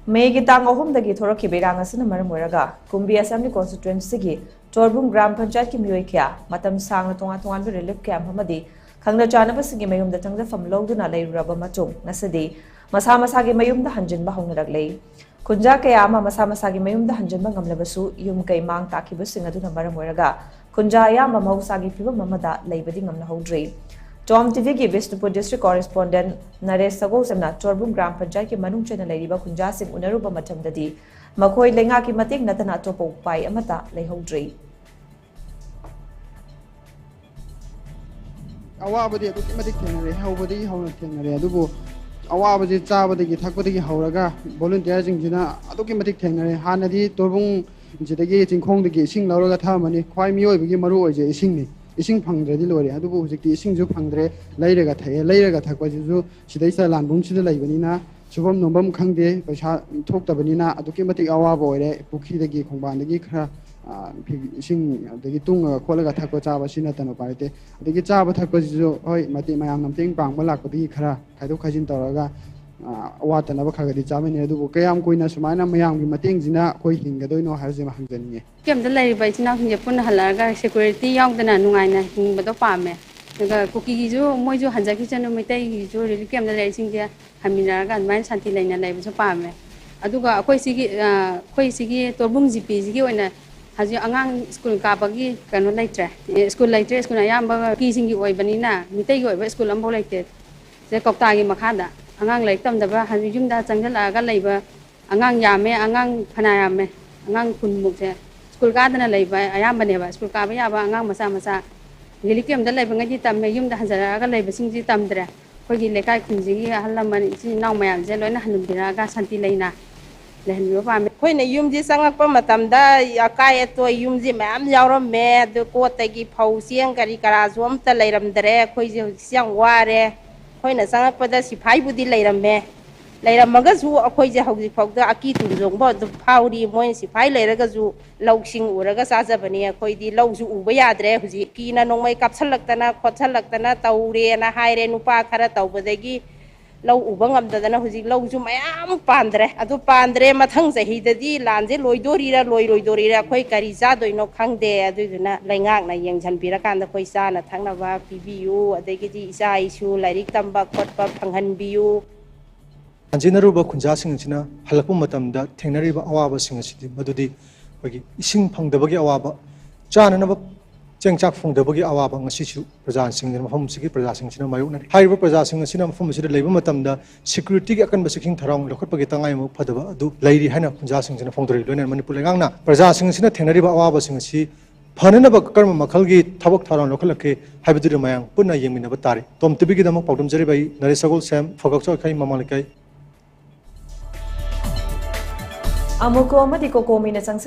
Maygi tang ahumdagi thoraki berang asina maram oiraga Kumbi Assembly constituency gi Torbum Gram Panchayat ki miyoi kya matam sang tonga tongan relief camp hamadi khangna chanaba singi mayumda changdafam lawduna leiruraba matung ngasadi masa masagi mayumda hanjinba hongnaраglei Kunja kaya ama masa masagi mayumda hanjinba ngamlabasu yum kay mang takibusing aduna maram oiraga Kunja ayamba mahusagi fibam mamada leibadi ngamna hodri Tom TV की Bishnupur district correspondent Naresh सगोसमना चोरबुम ग्राम पंचायत की मनुंग चेना लेरिबा खुंजासिंग उनरुबा मथमददी मखोय लेंगा की मतिक नतना अतोपा उपाय अमता लेहौद्री अवाबदी अदुकी मतिक थेंगरे हौबदी हौना थेंगरे अदुबो अवाबदी चाबदगी थकबदगी हौरगा volunteer जिंगजिना अदुकी मतिक थेंगरे हानदी तोरबुं जिदगी चिंखोंदगी इसिंग लौरगा थामनी ख्वाइ मियोयबगी मरु ओइजे इसिंगनी इसिंग फंगद्रदि लोरे अदुबो हुजिकति इसिंगजु फंगद्रे लैरगा थाये लैरगा थकबजिजु सिदैसा लानबुंसिदा लैबनिना सुबम नोंबम खंगदे पैसा थोक्तबनिना अदुकी मतिक अवाबो ओइरे पुखिदगी खोंबानदगी खरा इसिंग अदगी तुंग खोलगा थको चाबा सिनतनो पाइते अदगी चाबा थकबजिजु होय मति मयाम नमतेंग पांगबा लाकबदगी खरा खाइदो खाइजिन तौरगा अवातनबा खगदि चाबने अदुबो कयाम कोइना सुमाइना मयामगी मतेंगजिना कोइ हिंगदोइनो हारजे महंजनिए केमदा लैरिबा इचिना हुंजे पुन हलारगा सिक्युरिटी यावदना नुंगाइना हिंगबदो पामे नगा कुकीगिजु मोइजु हंजाकी चनु मितैगिजु रिली केमदा लैरिसिंगे हमिनारगा अनमाइन शांति लैना लैबसु पामे अदुगा अखोइसिगी तोरबुम जीपी जिगी ओइना हाजि अंगांग स्कूल काबगी कनो लैत्रे स्कूल अयाम्बा किसिंगी ओइबनिना मितैगी ओइबा स्कूल अम्बो लैते जे कौतागी मखादा अंगांग लाइक तमदबा हाजि युमदा चंगलागा लैबा अंगांग यामे अंगांग फना यामे अंगांग कुनमुकसे स्कूल कादना लैबा अयाम्बनेबा स्कूल काबा याबा अंगांग मसा मसा lily केमदा लैबा ngadi tamme yumda hanjaraga laiba singji tamdre khogi lekai khunjigi ahallaman ichi naw mayam je loina hanubiraga santi leina lehnyo pame khoina yumji sangakpa matamda akai to yumji mayam yawramme de kotagi phau siang kari kara zom ta leiramdre khoije siang ware khoina sangakpada siphai budi leiramme leiramagasu akhoije hauji phauda aki tunjongba du phauri moin siphai leiragasu lausing uraga sajabani akhoidi lausu uba yadre huji kina nongmai kapsalaktana khotsalaktana taure na haire nupa khara tawbadagi lau uba ngamdadana huji lausu mayam pandre adu pandre mathang jahidadi lanje loidorira loidorira khoi kari jadoino khangde aduduna laingak na yengjanbira kanda khoi sana thangnaba pibiu adagidi isa isu lairik tamba khotpa phanghanbiu Anjinaruba Kunjasing Halapu Matamda, Tenariba Awaba Singacity, Madudi, Ising Pang the Bagi Awaba, Jan and Chengchak from the Bagi Awaba, Situ, Prasing, and Home Siki Prasing, Mayuna, High Prasing, and Sinam from the Labor Matamda, security akan basiking Tarong, Lokapagitang, Padava, do Lady Hannah Kunjasing and Fondri, and Manipulanga, Prasing, Tenariba Awaba Singaci. Panana Karma Makalgi, Tabak Taran, Lokalake, Habidu Mayang, Puna Yemin Batari, Tom Tibigam, Potom Zeribai, Narisagol Sam, Fogak Mamalikai. Amuko amadi ko komi na sangsal